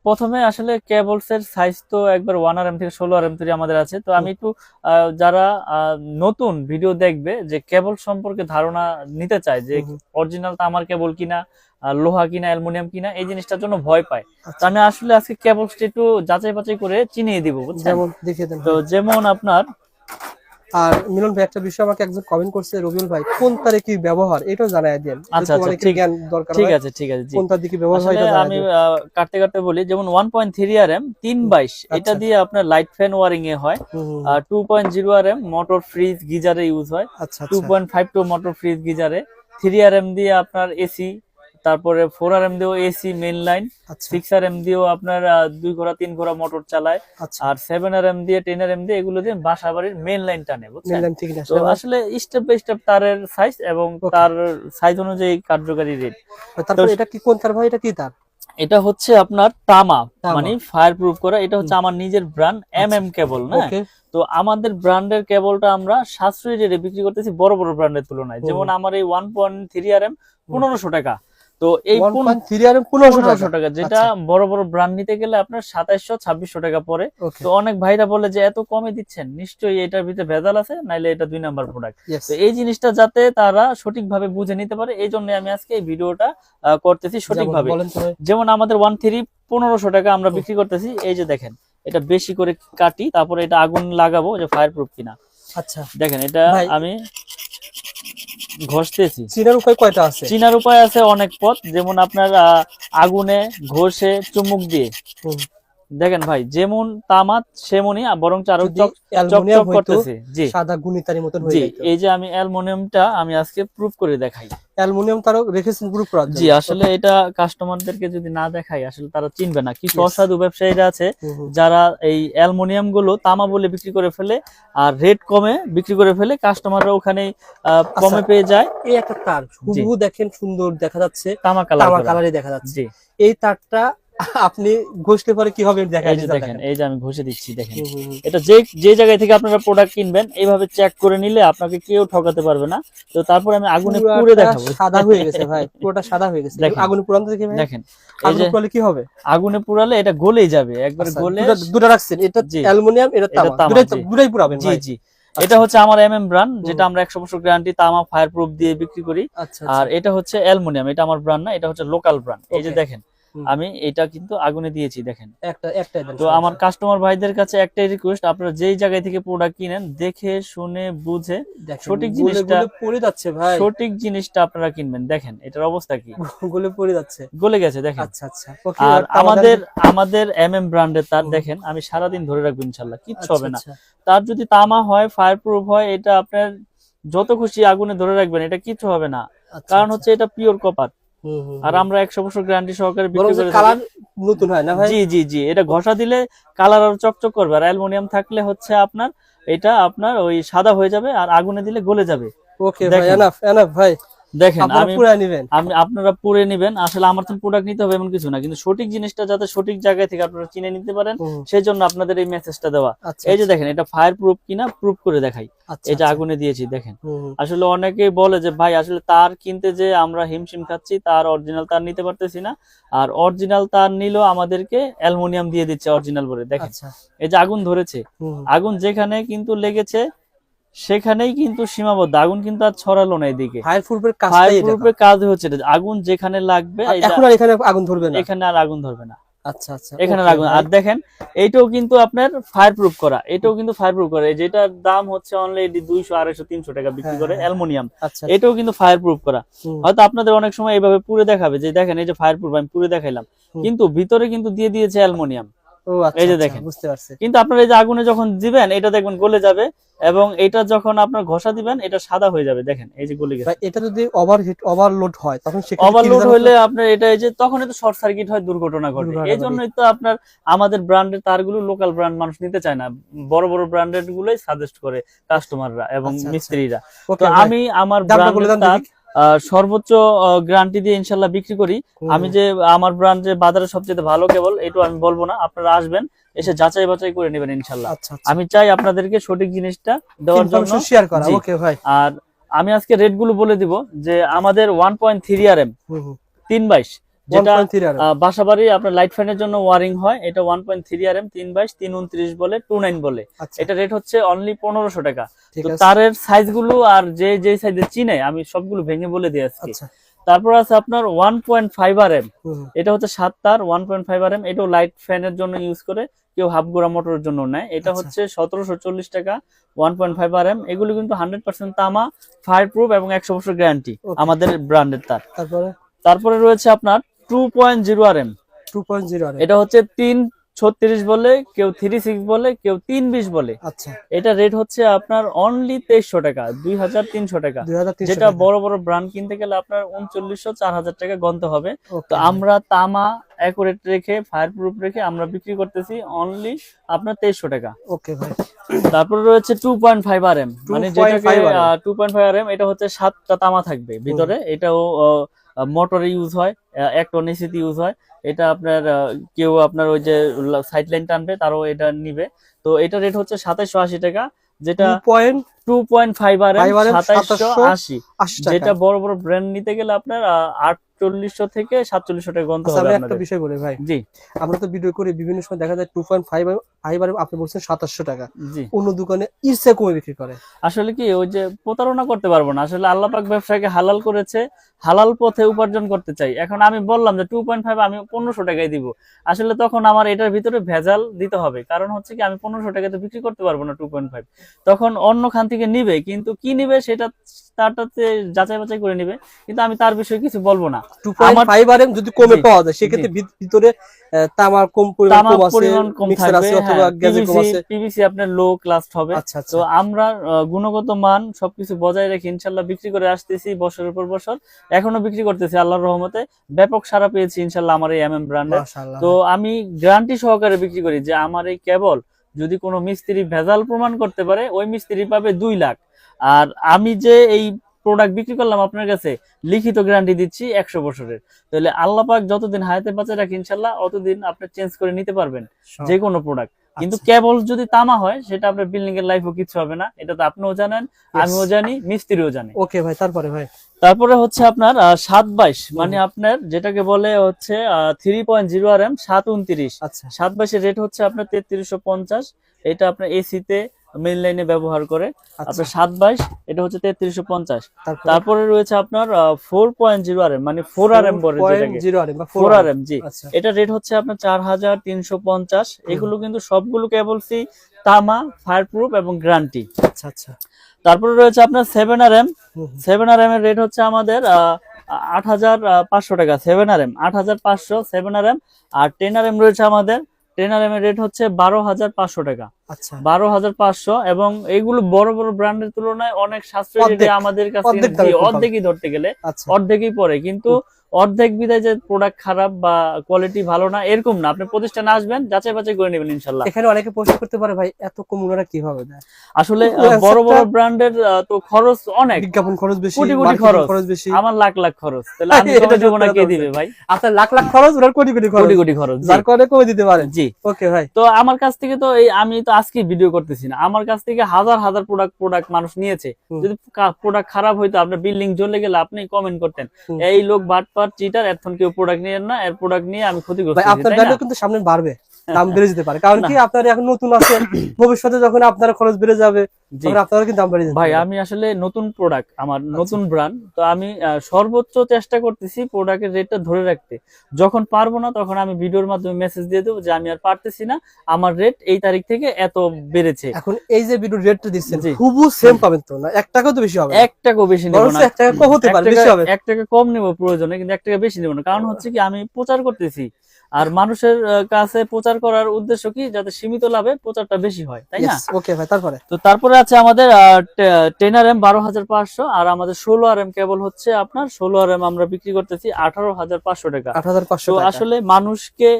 প্রথমে আসলে কেবলস এর সাইজ তো একবার 1 RM থেকে 16 RM তৈরি আমাদের আছে। তো আমি একটু যারা নতুন ভিডিও দেখবে যে কেবল সম্পর্কে ধারণা নিতে চায় যে অরিজিনাল তামার কেবল কিনা, লোহা কিনা, অ্যালুমিনিয়াম কিনা, এই জিনিসটার জন্য ভয় পায়। তো আমি আসলে আজকে কেবলসটা একটু যাচাই বাছাই করে চিনিয়ে দিব, বুঝছেন? যেমন দেখিয়ে দেন। তো যেমন আপনার আর মিলন ভাই একটা বিষয় আমাকে একজন কমেন্ট করছে, রবিউল ভাই কোন তারে কি ব্যবহার এটাও জানায় দেন। আচ্ছা আচ্ছা, জ্ঞান দরকার, ঠিক আছে ঠিক আছে। কোন তার দিকে ব্যবহার হয় এটা আমি কাটতে কাটতে বলি, যেমন 1.3 RM 322 এটা দিয়ে আপনার লাইট ফ্যান ওয়ারিং এ হয়। 2.0 RM মোটর ফ্রিজ গিজারে ইউজ হয়। 2.52 মোটর ফ্রিজ গিজারে। 3 RM দিয়ে আপনার এসি, তারপরে 4 RM দিয়েও এসি মেইন লাইন। 6 RM দিয়েও আপনার 2 ঘোড়া 3 ঘোড়া মোটর চালায়। আর 7 RM দিয়ে 10 RM দিয়ে এগুলো দিয়ে বাসা বাড়ির মেইন লাইন টানে, বুঝছেন? তো আসলে স্টেপ বাই স্টেপ তারের সাইজ এবং তার সাইজ অনুযায়ী কার্যকারী রেট। তারপর এটা কি কোন তার ভাই, এটা কি তার? এটা হচ্ছে আপনার তামা, মানে ফায়ার প্রুফ করা। এটা হচ্ছে আমার নিজের ব্র্যান্ড কেবল না। তো আমাদের ব্র্যান্ডের কেবলটা আমরা সাশ্রয়ী রেটে বিক্রি করতেছি বড় বড় ব্র্যান্ডের তুলনায়। যেমন আমার এই 1.3 RM 1500 টাকা। তো এই 1500 টাকা, যেটা বড় বড় ব্র্যান্ড নিতে গেলে আপনার 2700-2600 টাকা পড়ে। তো অনেক ভাইরা বলে যে এত কমে দিচ্ছেন, নিশ্চয়ই এটার ভিতরে ভেজাল আছে, নাইলে এটা 2 নাম্বার প্রোডাক্ট। তো এই জিনিসটা যাতে তারা সঠিকভাবে বুঝে নিতে পারে, এই জন্য আমি আজকে এই ভিডিওটা করতেছি সঠিকভাবে। যেমন আমাদের 1.3 1500 টাকা আমরা বিক্রি করতেছি। এই যে দেখেন, এটা বেশি করে কাটি, তারপরে এটা আগুন লাগাবো যে ফায়ার প্রুফ কিনা। আচ্ছা দেখেন, এটা আমি ঘষতেছি। চিনার উপায় কয়টা আছে? চিনার উপায় আছে অনেক পথ, যেমন আপনার আগুনে, ঘষে, চুমুক দিয়ে। দেখেন ভাই, যেমন তামাত সেমনই, বরং আরো চকচক করতেছে। জি, সাদা গুণিতারের মতন হয়ে যায়। এই যে আমি অ্যালুমিনিয়ামটা আমি আজকে প্রুফ করে দেখাই। অ্যালুমিনিয়াম তারও রেখেছেন প্রুফ করার জন্য। জি, আসলে এটা কাস্টমারদেরকে যদি না দেখাই আসলে তারা চিনবে না। কিছু অসাধু ব্যবসায়ীরা আছে যারা এই অ্যালুমিনিয়াম গুলো তামা বলে বিক্রি করে ফেলে, আর রেট কমে বিক্রি করে ফেলে, কাস্টমাররা ওখানে কমে পেয়ে যায়। এই একটা তার হুবহু দেখেন, সুন্দর দেখা যাচ্ছে, তামা কালারে দেখা যাচ্ছে। এই তারটা আপনি ঘষলে পরে কি হবে দেখেন। এই যে আমি ঘষে দিচ্ছি, দেখেন। এটা যে জায়গায় থেকে আপনারা প্রোডাক্ট কিনবেন এইভাবে চেক করে নিলে আপনাকে কেউ ঠকাতে পারবে না। তো তারপর আমি আগুনে পুড়ে দেখাবো। সাদা হয়ে গেছে ভাই, পুরোটা সাদা হয়ে গেছে। আগুনে পুরানো থেকে দেখেন, আগুনে পুরালে কি হবে? আগুনে পুরালে এটা গলেই যাবে, একবার গলে। দুটো রাখছেন, এটা অ্যালুমিনিয়াম, এটা তামা, দুটোই পুরাবেন। জি জি। এটা হচ্ছে আমার ব্র্যান্ড, যেটা আমরা 100 বছর গ্যারান্টি তামা ফায়ার প্রুফ দিয়ে বিক্রি করি। আর এটা হচ্ছে অ্যালুমিনিয়াম, এটা আমার ব্র্যান্ড না, এটা হচ্ছে লোকাল ব্র্যান্ড। এই যে দেখেন, আমি এটা কিন্তু আগুনে দিয়েছি, দেখেন। তো আমার কাস্টমার ভাইদের কাছে একটাই রিকোয়েস্ট, আপনারা যেই জায়গায় থেকে প্রোডাক্ট কিনেন দেখে শুনে বুঝে সঠিক জিনিসটা পড়ে যাচ্ছে ভাই, সঠিক জিনিসটা আপনারা কিনবেন। দেখেন এটার অবস্থা কি, গলে পড়ে যাচ্ছে, গলে গেছে, দেখেন। আচ্ছা আচ্ছা। আর আমাদের ব্র্যান্ডের তার দেখেন, আমি সারাদিন ধরে রাখবো ইনশাআল্লাহ, কিচ্ছু হবে না। তার যদি তামা হয়, ফায়ার প্রুফ হয়, এটা আপনার যত খুশি আগুনে ধরে রাখবেন, এটা কিচ্ছু হবে না। কারণ হচ্ছে এটা পিওর কপার। আর আমরা 100 বছর গ্যারান্টি সহকারে বিক্রি করে। কালার নতুন হয় না ভাই? জি জি জি, এটা ঘষা দিলে কালার আরো চকচক করবে। আর অ্যালুমিনিয়াম থাকলে হচ্ছে আপনার এটা আপনার ওই সাদা হয়ে যাবে, আর আগুনে দিলে গলে যাবে। ওকে ভাই, এনাফ ভাই। দেখেন, আপনারা পুরে নিবেন। আসলে আমার তো প্রোডাক্ট নিতে হবে এমন কিছু না, কিন্তু সঠিক জিনিসটা যাতে সঠিক জায়গায় থেকে আপনারা চিনে নিতে পারেন, সেই জন্য আপনাদের এই মেসেজটা দেওয়া। এই যে দেখেন, এটা ফায়ার প্রুফ কিনা প্রুফ করে দেখাই। এটা আগুনে দিয়েছি, দেখেন। আসলে অনেকেই বলে যে ভাই আসলে তার কিনতে যে আমরা হিমশিম খাচ্ছি, তার অরিজিনাল তার নিতে পারতেছি না। আর অরিজিনাল তার নিলেও আমাদেরকে অ্যালুমিনিয়াম দিয়ে দিচ্ছে অরিজিনাল বলে। দেখেন এই যে আগুন ধরেছে, আগুন যেখানে কিন্তু লেগেছে সেখানেই কিন্তু সীমাবদ্ধ, আগুন কিন্তু আর ছড়ালো না এদিকে। ফায়ার প্রুফের কাজ হচ্ছে আগুন যেখানে লাগবে, এখানে আগুন ধরবে না, এখানে আর আগুন ধরবে না। আচ্ছা আচ্ছা, এখানে আগুন। আর দেখেন এইটাও কিন্তু আপনার ফায়ার প্রুফ করা, এটাও কিন্তু ফায়ার প্রুফ করা। যেটার দাম হচ্ছে অলরেডি 200, 250, 300 টাকা বিক্রি করে অ্যালুমিনিয়াম, এটাও কিন্তু ফায়ার প্রুফ করা। হয়তো আপনাদের অনেক সময় এইভাবে পুরে দেখাবে যে দেখেন এই যে ফায়ার প্রুফ, আমি পুরে দেখাইলাম, কিন্তু ভিতরে কিন্তু দিয়ে দিয়েছে অ্যালুমিনিয়াম। এই যে দেখেন, বুঝতে পারছি। কিন্তু আপনার এই যে আগুনে যখন দিবেন, এটা দেখবেন গলে যাবে, এবং এটা যখন আপনার ঘষা দিবেন এটা সাদা হয়ে যাবে। দেখেন এই যে গলে গেছে। এটা যদি ওভারলোড হয়, তখন ওভারলোড হলে আপনার এটা এই যে তখন তো শর্ট সার্কিট হয়, দুর্ঘটনা ঘটে। এই জন্যই তো আপনার আমাদের ব্র্যান্ডের তারগুলো লোকাল ব্র্যান্ড মানুষ নিতে চায় না, বড় বড় ব্র্যান্ডের গুলোই সাজেস্ট করে কাস্টমাররা এবং মিস্ত্রিরা। তো আমি আমার ব্র্যান্ডের সর্বোচ্চ গ্যারান্টি দিয়ে ইনশাল্লাহ বিক্রি করি। আমি যে আমার ব্র্যান্ডে বাজারে সবচেয়ে ভালো কেবল, এটা আমি বলবো না, আপনারা আসবেন, এসে যাচাই বাছাই করে নেবেন ইনশাল্লাহ। আমি চাই আপনাদেরকে সঠিক জিনিসটা দেওয়ার জন্য শেয়ার করা। ওকে ভাই। আর আমি আজকে রেট গুলো বলে দিব যে আমাদের 1.3 RM 322 যেটা 1.3 RM বাসাবাড়ি আপনার লাইট ফ্যানের জন্য ওয়ারিং হয়, এটা 1.3 RM 322 329 বলে 29 বলে। আচ্ছা এটা রেট হচ্ছে অনলি 1500 টাকা। ঠিক তো আছে তারের সাইজ গুলো আর যে সাইজে চিনে আমি সবগুলো ভেঙে বলে দিই আজকে। আচ্ছা তারপর আছে আপনার 1.5 RM, হুম এটা হচ্ছে 7 তার 1.5 RM, এটাও লাইট ফ্যানের জন্য ইউজ করে, কেউ হাফ গোড়া মোটরের জন্য নেয়। এটা আচ্ছা। হচ্ছে 1740 টাকা 1.5 RM। এগুলো কিন্তু 100% তামা, ফায়ার প্রুফ এবং 100 বছর গ্যারান্টি Okay. আমাদের ব্র্যান্ডের তার। তারপরে তারপরে রয়েছে আপনার 2.0 RM, 2.0 RM এটা হচ্ছে 336 বলে, কেউ 36 বলে, কেউ 320 বলে। আচ্ছা এটা রেট হচ্ছে আপনার অনলি 2300 টাকা 2300 টাকা। 2300 যেটা টাকা বড় বড় ব্র্যান্ড কিনতে গেলে আপনার 3900 4000 টাকা গন্তে হবে। তো ওকে আমরা তামা অ্যাকুরেট রেখে ফায়ার প্রুফ রেখে আমরা বিক্রি করতেছি অনলি আপনার 2300 টাকা। ওকে ভাই তারপরে রয়েছে 2.5 RM, মানে 2.5 যেটাকে RM 2.5 RM, এটা হচ্ছে 7টা তামা থাকবে ভিতরে। এটাও মোটরে ইউজ হয়, এক টন এসিতে ইউজ হয়। এটা আপনার কেউ আপনার ওই যে সাইড লাইন টানবে তারও এটা নিবে। তো এটা রেট হচ্ছে 2780 টাকা, যেটা 2.5 RM 2780। 2780 টাকা যেটা বড় বড় ব্র্যান্ড নিতে গেলে আপনার 4800 থেকে 4700 টাকা গন্তে আচ্ছা হবে আমি একটা আপনাদের। বিষয় বলি ভাই জি আমরা তো ভিডিও করি বিভিন্ন সময় দেখা যায় 2.5 RM আপনি বলছেন 2700 টাকা জি। অন্য দোকানে ইরসে কমে বিক্রি করে আসলে কি ওই যে প্রতারণা করতে পারবো না, আসলে আল্লাহ পাক ব্যবসাকে হালাল করেছে, হালাল পথে উপার্জন করতে চাই। এখন আমি বললাম যে 2.5 আমি 1500 টাকায় দিব, আসলে তখন আমার এটার ভিতরে ভেজাল দিতে হবে। কারণ হচ্ছে কি আমি 1500 টাকায় তো বিক্রি করতে পারবো না 2.5, তখন অন্য খান থেকে নিবে, কিন্তু কি নিবে সেটা তারটাতে যাচাই বাছাই করে নিবে, কিন্তু আমি তার বিষয়ে কিছু বলবো না। 2.5 RM যদি কমে জি, পাওয়া যায় সেক্ষেত্রে ভিতরে তামার কম পরিমাণ তামার কম আছে পরিমাণ কম মিক্সার থাকবে, আছে অথবা গ্যাজে কম আছে পিভিসি আপনার লো ক্লাস হবে। আচ্ছা তো আচ্ছা আমরা গুণগত মান সবকিছু বজায় রেখে ইনশাল্লাহ বিক্রি করে আসতেছি বছরের পর বছর, এখনো বিক্রি করতেছি আল্লাহর রহমতে। ব্যাপক সাড়া পেয়েছি ইনশাল্লাহ আমার এই এমএম ব্র্যান্ডের। মাশাআল্লাহ তো আমি গ্যারান্টি সহকারে বিক্রি করি যে আমার এই কেবল যদি কোনো মিস্ত্রি ভেজাল প্রমাণ করতে পারে ওই মিস্ত্রি পাবে 2 লাখ। আর আমি যে এই প্রোডাক্ট বিক্রি করলাম আপনার কাছে লিখিত গ্যারান্টি দিচ্ছি 100 বছরের। তাহলে আল্লাহ পাক যতদিন হায়াতে বাঁচে রাখে ইনশাল্লাহ অতদিন আপনি চেঞ্জ করে নিতে পারবেন যে কোনো প্রোডাক্ট। কিন্তু কেবল যদি তামা হয় সেটা আপনার বিল্ডিং এর লাইফও কিছু হবে না, এটা তো আপনিও জানেন, আমিও জানি, মিস্ত্রিও জানে। ওকে ভাই তারপরে ভাই তারপরে হচ্ছে আপনার 722, মানে আপনার যেটাকে বলে হচ্ছে 3.0 RM 729। আচ্ছা 722 এর রেট হচ্ছে আপনার 3350। এটা আপনার এসিতে মেইন লাইনে ব্যবহার করে আপনার 722, এটা হচ্ছে 3350। তারপরে রয়েছে আপনার 4.0 RM, মানে 4 RM বলে যেটাকে 4.0 RM বা 4 RM। জি, আচ্ছা এটা রেট হচ্ছে আপনার 4350। এগুলো কিন্তু সবগুলো কেবলসি তামা, ফায়ার প্রুফ এবং গ্যারান্টি। আচ্ছা আচ্ছা তারপরে রয়েছে আপনার 7 RM। 7 RM এর রেট হচ্ছে আমাদের 8500 টাকা। 7 RM 8500 7 RM। আর 10 RM রয়েছে আমাদের, 10 RM এর রেট হচ্ছে 12500 টাকা। আচ্ছা 12500, এবং এগুলো বড় বড় ব্র্যান্ডের তুলনায় অনেক সাশ্রয়ী রেটে আমাদের কাছে অর্ধেক দামে খুব অর্ধেকই ধরতে গেলে আচ্ছা অর্ধেকই পড়ে। কিন্তু অর্ধেক বিদায় যে প্রোডাক্ট খারাপ বা কোয়ালিটি ভালো না এরকম না, আপনি প্রতিষ্ঠানে আসবেন যাচাই বাছাই করে নেবেন ইনশাল্লাহ। এখানে অনেকে প্রশ্ন করতে পারে ভাই এত কম ওনারা কিভাবে দেয়? আসলে বড় বড় ব্র্যান্ডের তো খরচ অনেক, বিজ্ঞাপন খরচ বেশি, কোটি কোটি মার্কেটিং খরচ খরচ বেশি, আমার লাখ লাখ খরচ, তাহলে আমি কমে দেব না কে দিবে ভাই? আপনার লাখ লাখ খরচ ওনার কোটি কোটি খরচ, কোটি কোটি খরচ, যার কারণে কমে দিতে পারেন। জি ওকে ভাই তো আমার কাছ থেকে তো এই আমি তো আজকে ভিডিও করতেছি না, আমার কাছ থেকে হাজার হাজার প্রোডাক্ট মানুষ নিয়েছে। যদি প্রোডাক্ট খারাপ হইতো আপনার বিল্ডিং জ্বলে গেলে আপনি কমেন্ট করতেন এই লোক বাটপার চিটার, এখন কেউ প্রোডাক্ট নিয়েন না, এর প্রোডাক্ট নিয়ে আমি ক্ষতিগ্রস্ত ভাই। আপনার ব্র্যান্ডও কিন্তু সামনে বাড়বে, দাম বেড়ে যেতে পারে, কারণ কি আপনারা এখন নতুন আছেন, ভবিষ্যতে যখন আপনার খরচ বেড়ে যাবে তখন আপনারা কিন্তু দাম বেড়ে যাবে। ভাই আমি আসলে নতুন প্রোডাক্ট, আমার নতুন ব্র্যান্ড, তো আমি সর্বোচ্চ চেষ্টা করতেছি প্রোডাক্টের রেটটা ধরে রাখতে। যখন পারবো না তখন আমি ভিডিওর মাধ্যমে মেসেজ দিয়ে দেবো যে আমি আর পারতেছি না, আমার রেট এই তারিখ থেকে এত বেড়েছে। এখন এই যে ভিডিও রেটটা দিচ্ছেন হুবহু সেম পাবেন তো না, 1 টাকাও তো বেশি হবে, 1 টাকাও বেশি নেব না, 1 টাকা কম হতে পারে, বেশি হবে 1 টাকা কম নেব প্রয়োজনে, কিন্তু 1 টাকা বেশি নেব না। কারণ হচ্ছে কি আমি প্রচার করতেছি, আর মানুষের কাছে প্রচার করার উদ্দেশ্য কি, যাতে সীমিত লাভে প্রচারটা বেশি হয়, তাই না? ওকে ভাই তারপরে তো তারপরে আছে আমাদের 10 RM 12500, আর আমাদের 16 RM কেবল হচ্ছে আপনার 16 RM আমরা বিক্রি করতেছি 18500 টাকা। 8500 তো টাকা। আসলে মানুষকে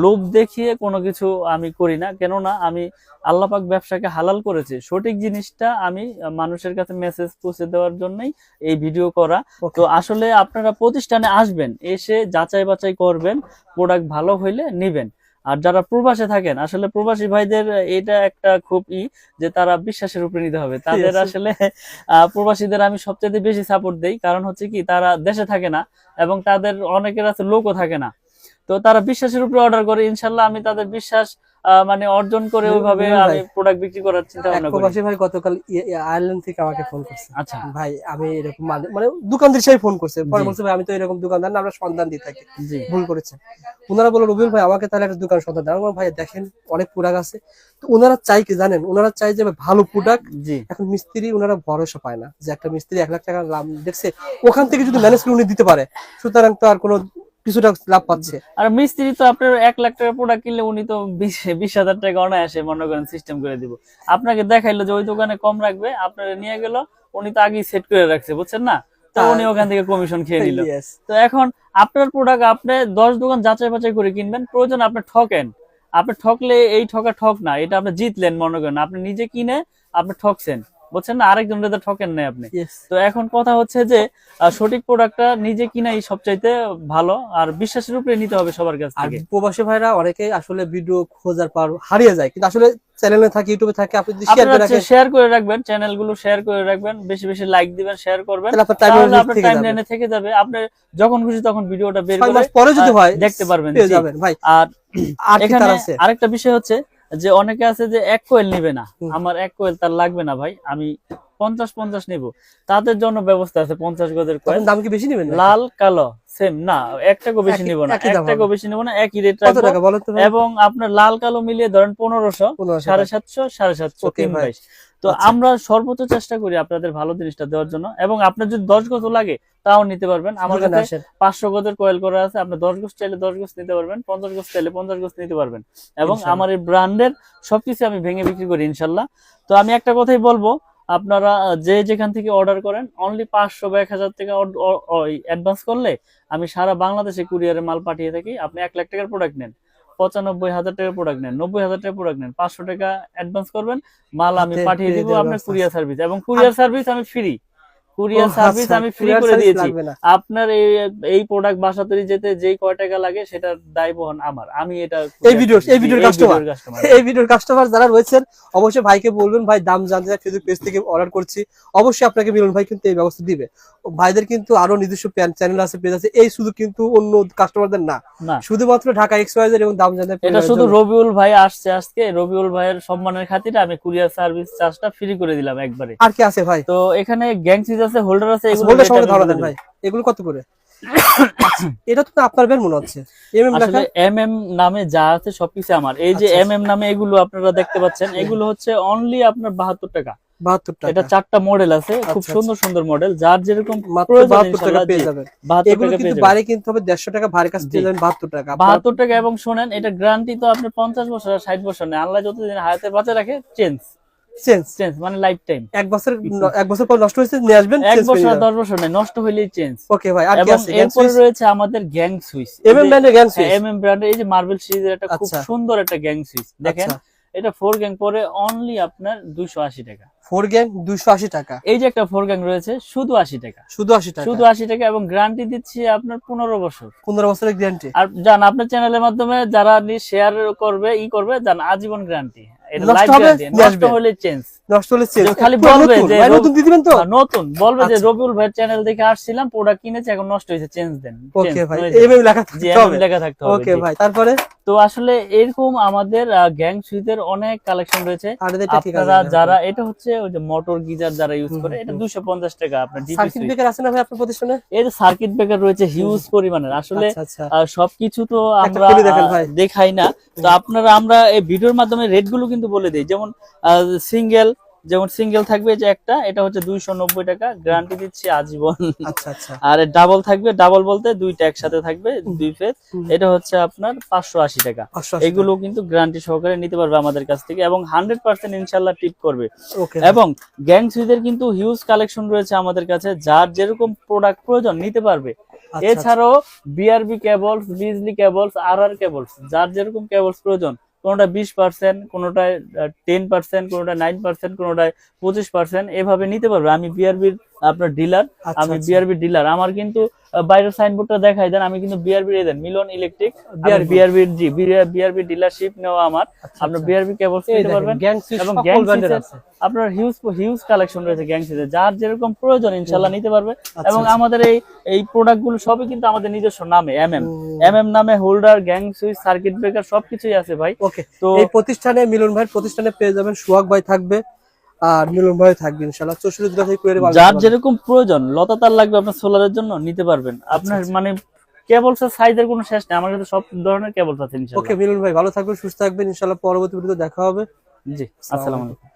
লোভ দেখিয়ে কোনো কিছু আমি করি না, কেননা আমি আল্লাহ পাক ব্যবসাকে হালাল করেছে, সঠিক জিনিসটা আমি মানুষের কাছে মেসেজ পৌঁছে দেওয়ার জন্যই এই ভিডিও করা। তো আসলে আপনারা প্রতিষ্ঠানে আসবেন, এসে যাচাই বাছাই করবেন, প্রোডাক্ট ভালো হইলে নিবেন। আর যারা প্রবাসে থাকেন, আসলে প্রবাসী ভাইদের এটা একটা খুব যে তারা বিশ্বাসের উপরে নিতে হবে তাদের। আসলে প্রবাসীদের আমি সবচেয়ে বেশি সাপোর্ট দেই, কারণ হচ্ছে কি তারা দেশে থাকে না এবং তাদের অনেকের আছে লোকও থাকে না, তো তারা বিশ্বাসের উপরে অর্ডার করে। ইনশাল্লাহ আমি তাদের বিশ্বাস মানে অর্জন করে ওইভাবে আমি প্রোডাক্ট বিক্রি করার চিন্তা ভাবনা করি। প্রবাসী ভাই গতকাল আয়ারল্যান্ড থেকে আমাকে ফোন করছে। আচ্ছা ভাই আমি এরকম মানে দোকানদার হিসেবে ফোন করছে, পরে বলছে ভাই আমি তো এরকম দোকানদার না, আমরা সন্ধান দিয়ে থাকি, ভুল করেছে। ওনারা বলল রবিউল ভাই আমাকে তাহলে একটা দোকান সন্ধান দাও। ভাই দেখেন অনেক প্রোডাক্ট আছে, তো ওনারা চাই কি জানেন, ওনারা চাই যে ভালো প্রোডাক্ট। এখন মিস্ত্রি ওনারা ভরসা পায় না যে একটা মিস্ত্রি 1 লাখ টাকা লাভ দেখছে, ওখান থেকে যদি ম্যানেজ করে উনি দিতে পারে, সুতরাং তো আর কোনো কিছুটা লাভ পাচ্ছে। আর মিস্ত্রি তো আপনার 1 লাখ টাকা প্রোডাক্ট কিনলে উনি তো 20,000 টাকা অনায়াসে মনে করেন সিস্টেম করে দিব। আপনাকে দেখাইলো যে ওই দোকানে কম রাখবে, আপনারা নিয়ে গেল, উনি তো আগেই সেট করে রাখছে, বুঝছেন না, তো উনি ওখান থেকে কমিশন খেয়ে নিল। তো এখন আপনার প্রোডাক্ট আপনি 10 দোকান যাচাই বাছাই করে কিনবেন, প্রয়োজন আপনি ঠকেন, আপনি ঠকলে এই ঠক না, এটা আপনি জিতলেন মনে করেন, আপনি নিজে কিনে আপনি ঠকছেন, বুঝছেন না, আরেকজনের তো ঠকেন নাই আপনি। তো এখন কথা হচ্ছে যে সঠিক প্রোডাক্টটা নিজে কিনাই সবচাইতে ভালো, আর বিশ্বাসের উপরে নিতে হবে সবার কাছ থেকে। প্রবাসী ভাইরা অনেকেই আসলে ভিডিও খোঁজার পর হারিয়ে যায়, কিন্তু আসলে চ্যানেলে থাকে, ইউটিউবে থাকে, আপনি যদি শেয়ার করে রাখবেন, চ্যানেলগুলো শেয়ার করে রাখবেন, বেশি বেশি লাইক দিবেন, শেয়ার করবেন, তাহলে আপনার টাইমলাইনে থেকে যাবে, আপনি যখন খুশি তখন ভিডিওটা বের করে পরে যদি হয় দেখতে পারবেন ভাই। আর এখানে আরেকটা বিষয় হচ্ছে যে অনেকে আছে যে 1 কোয়েল নিবে না, আমার 1 কোয়েল তার লাগবে না ভাই, আমি 50 নিব, তাদের জন্য ব্যবস্থা আছে 50 গজের কোয়েল। দাম কি বেশি নেবেন? লাল কালো সেম না, 1 টাকা বেশি নিব না, 1 টাকা বেশি নিব না, একই রেট রাখবো। এবং আপনার লাল কালো মিলিয়ে ধরেন 1500, 750, 750, 322। তো আমরা সর্বোচ্চ চেষ্টা করি আপনাদের ভালো জিনিসটা দেওয়ার জন্য, এবং আপনার যদি 10 গজ লাগে তাও নিতে পারবেন, আমার কাছে 500 গজের কয়েল করা আছে, আপনি 10 গজ চাইলে 10 গজ নিতে পারবেন, 50 গজ চাইলে 50 গজ নিতে পারবেন, এবং আমার এই ব্র্যান্ডের সবকিছু আমি ভেঙে বিক্রি করি ইনশাল্লাহ। তো আমি একটা কথাই বলবো, আপনারা যে যেখান থেকে অর্ডার করেন অনলি 500 বা 1000 টাকা অ্যাডভান্স করলে আমি সারা বাংলাদেশে কুরিয়ারে মাল পাঠিয়ে থাকি। আপনি 1 লাখ টাকার প্রোডাক্ট নেন, 95,000 টাকার প্রোডাক্ট নেন, 90,000 টাকার প্রোডাক্ট নেন, 500 টাকা অ্যাডভান্স করবেন, মাল আমি পাঠিয়ে দিব আপনার কুরিয়ার সার্ভিস, এবং কুরিয়ার সার্ভিস আমি ফ্রি, কুরিয়ার সার্ভিস আমি ফ্রি করে দিয়েছি। আপনার এই প্রোডাক্ট বাসা তৈরি যেতে যেই কয় টাকা লাগে সেটার দায় বহন আমার, আমি এটা এই ভিডিওর কাস্টমার যারা রয়েছেন অবশ্যই ভাইকে বলবেন, ভাই দাম জানতে চাই, ফেসবুক পেজ থেকে অর্ডার করছি, অবশ্যই আপনাকে মিলন ভাই কিন্তু এই ব্যবস্থা দিবে। ভাইদের কিন্তু আরো নিজস্ব চ্যানেল আছে, পেজ আছে, এই শুধু কিন্তু অন্য কাস্টমারদের না, শুধুমাত্র ঢাকা এক্সওয়াইজেড এবং দাম জানতে। এটা শুধু রবিউল ভাই আসছে আজকে, রবিউল ভাইয়ের সম্মানের খাতিরে আমি কুরিয়ার সার্ভিস চার্জটা ফ্রি করে দিলাম একবারে। আর কি আছে ভাই? তো এখানে গ্যাং সুইচ আছে, হোল্ডার আছে, এগুলো ভাই এগুলো কত করে? এটা তো আপনার বের মনে হচ্ছে এমএম নামে যা আছে সবকিছু আমার। এই যে এমএম নামে এগুলো আপনারা দেখতে পাচ্ছেন, এগুলো হচ্ছে অনলি আপনার 72 টাকা। 72 টাকা। এটা 4টা মডেল আছে, খুব সুন্দর সুন্দর মডেল, যার যেরকম প্রয়োজন 72 টাকা পেয়ে যাবেন। এগুলো কিন্তু বাইরে কিনতে হবে 150 টাকা, ভারী কাছে পেয়ে যাবেন 72 টাকা। 72 টাকা। এবং শুনেন, এটা গ্যারান্টি তো আপনার 50 বছর আর 60 বছর না, আল্লাহ যতদিন হায়াতে বাঁচা রাখে চেঞ্জ মানে লাইফ টাইম। 1 বছর পর নষ্ট হয়েছে নিয়ে আসবেন, 1 বছর 10 বছর না, নষ্ট হইলেই চেঞ্জ। ওকে ভাই। আর কি আছে? এরপরে রয়েছে আমাদের গ্যাং সুইচ, এমএম ব্র্যান্ডের গ্যাং সুইচ। এমএম ব্র্যান্ডের এই যে মার্বেল সিরিজের একটা খুব সুন্দর একটা গ্যাং সুইচ দেখেন, এটা 4 গ্যাং পরে অনলি আপনার 280 টাকা। 4 গ্যাং 280 টাকা। এই যে একটা 4 গ্যাং রয়েছে শুধু 80 টাকা, শুধু 80 টাকা, শুধু 80 টাকা, এবং গ্যারান্টি দিচ্ছি আপনার 15 বছর। 15 বছরের গ্যারান্টি। আর জান আপনার চ্যানেলের মাধ্যমে যারা শেয়ার করবে করবে, জান আজীবন গ্যারান্টি। এটা লাইফ গ্যারান্টি, নষ্ট হলে চেঞ্জ, নষ্ট হলে চেঞ্জ। খালি বলবে যে নতুন দিয়ে দিবেন তো, নতুন বলবে যে রবিউল ভাইয়ের চ্যানেল দেখে আসছিলাম, প্রোডাক্ট কিনেছি, এখন নষ্ট হয়েছে, চেঞ্জ দেন। ওকে ভাই, এমএম লেখা থাকতে হবে। ওকে ভাই। তারপরে তো আসলে এরকম আমাদের গ্যাং সুইচের অনেক কালেকশন রয়েছে। আপনারা যারা, এটা হচ্ছে ওই যে মোটর গিজার যারা ইউজ করে, এটা 250 টাকা। আপনার সার্কিট ব্রেকার আছে না ভাই আপনার প্রতিষ্ঠানে? এর সার্কিট ব্রেকার রয়েছে হিউজ পরিমাণের। আসলে সবকিছু তো আমরা দেখাই না, তো আপনারা আমরা এই ভিডিওর মাধ্যমে রেট গুলো কিন্তু বলে দিই। যেমন সিঙ্গেল থাকবে যে একটা, এটা হচ্ছে 290 টাকা, গ্যারান্টি দিচ্ছি আজীবন। আর ডাবল থাকবে, ডাবল বলতে দুইটা একসাথে থাকবে 2 ফেজ, এটা হচ্ছে আপনার 580 টাকা। এগুলো কিন্তু গ্যারান্টি সহকারে নিতে পারবে আমাদের কাছ থেকে, এবং 100% ইনশাআল্লাহ টিপ করবে। এবং গ্যাং সুইচের কিন্তু হিউজ কালেকশন রয়েছে আমাদের কাছে, যার যেরকম প্রোডাক্ট প্রয়োজন নিতে পারবে। এছাড়াও বিআরবি কেবলস, বিজলি কেবলস, আরআর কেবলস, যার যেরকম কেবলস প্রয়োজন, কোনটা 20%, কোনটায় 10%, কোনটা 9%, কোনটায় 25%, এভাবে নিতে পারবে। আমি বিআরবির আপনার ডিলার, আচ্ছা, আমি আচ্ছা। BRB dealer. আমার কিন্তু বাইরের সাইনবোর্ডটা দেখাই দেন, আমি কিন্তু বিআরবি দেন মিলন ইলেকট্রিক, BRB বিআরবি জি বিআরবি ডিলারশিপ নেওয়া আমার। আচ্ছা, আপনার আচ্ছা। বিআরবি কেবলস এই নিতে দেখেন, পারবেন গ্যাং সুইচ এবং সকল গ্যাং ব্র্যান্ডের সুইচের আছে। আপনার হিউজ কালেকশন রয়েছে গ্যাং সুইচের, যার যেরকম প্রয়োজন ইনশাআল্লাহ নিতে পারবে। আচ্ছা, এবং আচ্ছা। আমাদের এই প্রোডাক্ট গুলো সবই কিন্তু আমাদের নিজস্ব নামে, হুম। এমএম নামে, holder, gang switch, circuit breaker সবকিছুই আছে ভাই। ওকে, তো এই প্রতিষ্ঠানে মিলন ভাইয়ের প্রতিষ্ঠানে পেয়ে যাবেন সোহাগ ভাই থাকবে আর মিলন ভাই থাকবে ইনশাআল্লাহ 64 জেলা থেকে কুরিয়ারে মাল যার নিতে পারবেন। যেরকম প্রয়োজন, লতা তার লাগবে আপনার সোলারের জন্য নিতে পারবেন। আপনার মানে কেবলস এর সাইজের কোনো শেষ নেই, আমার কাছে সব ধরনের কেবলস আছে ওকে ইনশাআল্লাহ। মিলন ভাই ভালো থাকবেন, সুস্থ থাকবেন, ইনশাআল্লাহ পরবর্তী ভিডিওতে দেখা হবে। জি, আসসালামু আলাইকুম।